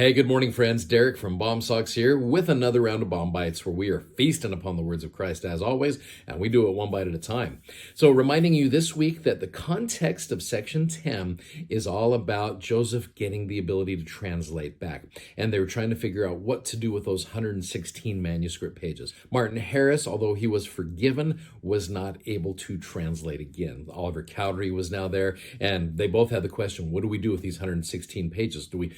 Hey, good morning, friends. Derek from Bomb Socks here with another round of Bomb Bites where we are feasting upon the words of Christ as always, and we do it one bite at a time. So reminding you this week that the context of section 10 is all about Joseph getting the ability to translate back. And they were trying to figure out what to do with those 116 manuscript pages. Martin Harris, although he was forgiven, was not able to translate again. Oliver Cowdery was now there, and they both had the question, what do we do with these 116 pages? Do we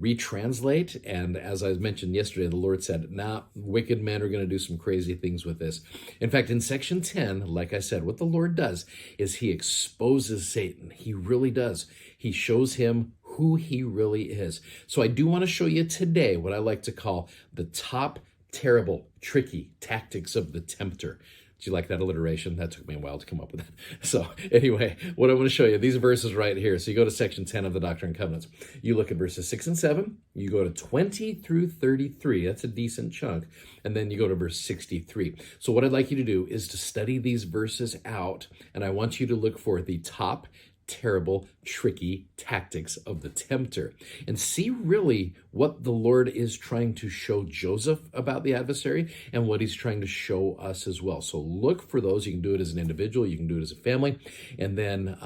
retranslate? And as I mentioned yesterday, the Lord said, nah, wicked men are going to do some crazy things with this. In fact, in section 10, like I said, what the Lord does is he exposes Satan. He really does. He shows him who he really is. So I do want to show you today what I like to call the top terrible, tricky tactics of the tempter. Do you like that alliteration? That took me a while to come up with that. So anyway, what I want to show you, these verses right here. So you go to section 10 of the Doctrine and Covenants. You look at verses 6 and 7. You go to 20 through 33. That's a decent chunk. And then you go to verse 63. So what I'd like you to do is to study these verses out. And I want you to look for the top terrible, tricky tactics of the tempter and see really what the Lord is trying to show Joseph about the adversary and what he's trying to show us as well. So look for those. You can do it as an individual. You can do it as a family. And then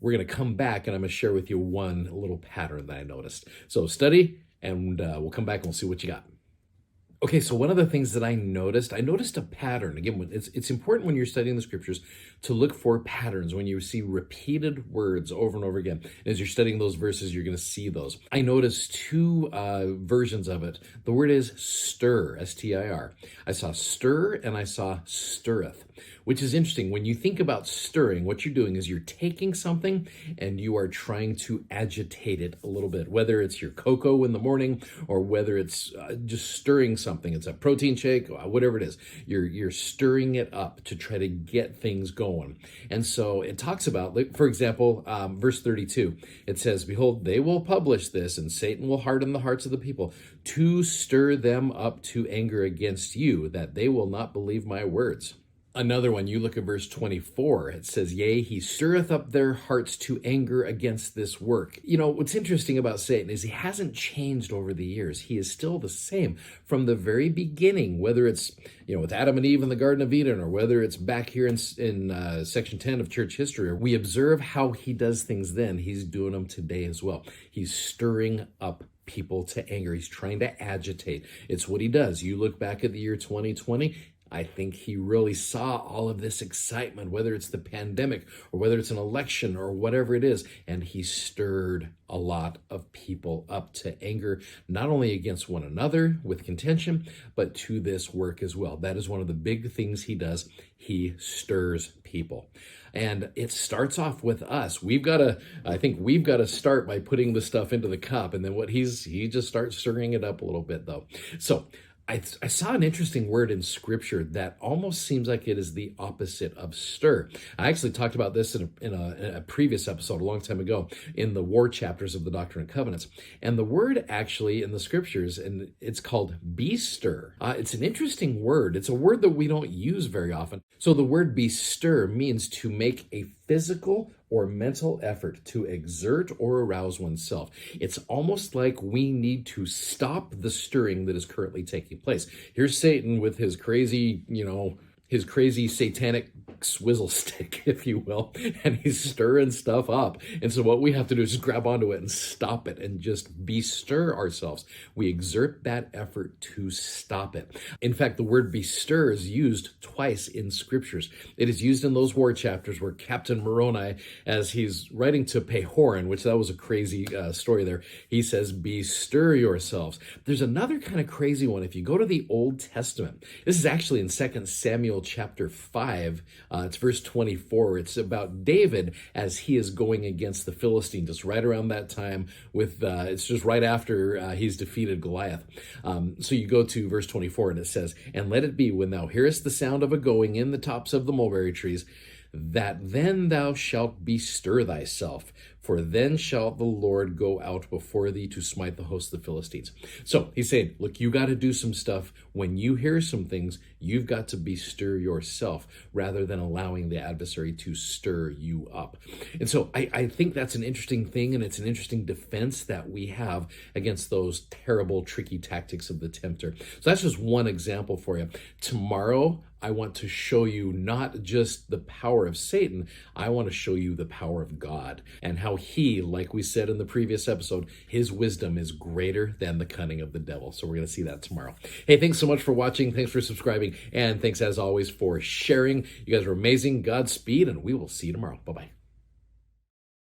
we're going to come back and I'm going to share with you one little pattern that I noticed. So study and we'll come back and we'll see what you got. Okay, so one of the things that I noticed a pattern. Again, it's important when you're studying the scriptures to look for patterns. When you see repeated words over and over again, as you're studying those verses, you're going to see those. I noticed two versions of it. The word is stir, S-T-I-R. I saw stir and I saw stirreth, which is interesting. When you think about stirring, what you're doing is you're taking something and you are trying to agitate it a little bit, whether it's your cocoa in the morning or whether it's just stirring something. It's a protein shake, whatever it is. You're stirring it up to try to get things going. And so it talks about, for example, verse 32, it says, behold, they will publish this and Satan will harden the hearts of the people to stir them up to anger against you, that they will not believe my words. Another one, you look at verse 24, it says, yea, he stirreth up their hearts to anger against this work. You know, what's interesting about Satan is he hasn't changed over the years. He is still the same from the very beginning, whether it's, with Adam and Eve in the Garden of Eden, or whether it's back here in section 10 of church history. We observe how he does things then. He's doing them today as well. He's stirring up people to anger. He's trying to agitate. It's what he does. You look back at the year 2020, I think he really saw all of this excitement, whether it's the pandemic or whether it's an election or whatever it is, and he stirred a lot of people up to anger, not only against one another with contention, but to this work as well. That is one of the big things he does. He stirs people. And it starts off with us. I think we've got to start by putting the stuff into the cup. And then he just starts stirring it up a little bit though. So I saw an interesting word in scripture that almost seems like it is the opposite of stir. I actually talked about this in a previous episode a long time ago in the war chapters of the Doctrine and Covenants. And the word actually in the scriptures, and it's called bestir. It's an interesting word. It's a word that we don't use very often. So the word bestir means to make a physical or mental effort to exert or arouse oneself. It's almost like we need to stop the stirring that is currently taking place. Here's Satan with his crazy, his crazy satanic swizzle stick, if you will, and he's stirring stuff up. And so what we have to do is just grab onto it and stop it and just bestir ourselves. We exert that effort to stop it. In fact, the word bestir is used twice in scriptures. It is used in those war chapters where Captain Moroni, as he's writing to Pehoran, which that was a crazy story there, he says, bestir yourselves. There's another kind of crazy one. If you go to the Old Testament, this is actually in 2 Samuel chapter 5, it's verse 24. It's about David as he is going against the Philistines, just right around that time it's just right after he's defeated Goliath. So you go to verse 24 and it says, and let it be when thou hearest the sound of a going in the tops of the mulberry trees, that then thou shalt bestir thyself, for then shall the Lord go out before thee to smite the host of the Philistines. So he's saying, look, you got to do some stuff. When you hear some things, you've got to be stir yourself rather than allowing the adversary to stir you up. And so I think that's an interesting thing, and it's an interesting defense that we have against those terrible, tricky tactics of the tempter. So that's just one example for you. Tomorrow, I want to show you not just the power of Satan, I want to show you the power of God and how he, like we said in the previous episode, his wisdom is greater than the cunning of the devil. So we're going to see that tomorrow. Hey, thanks so much for watching. Thanks for subscribing. And thanks as always for sharing. You guys are amazing. Godspeed, and we will see you tomorrow. Bye-bye.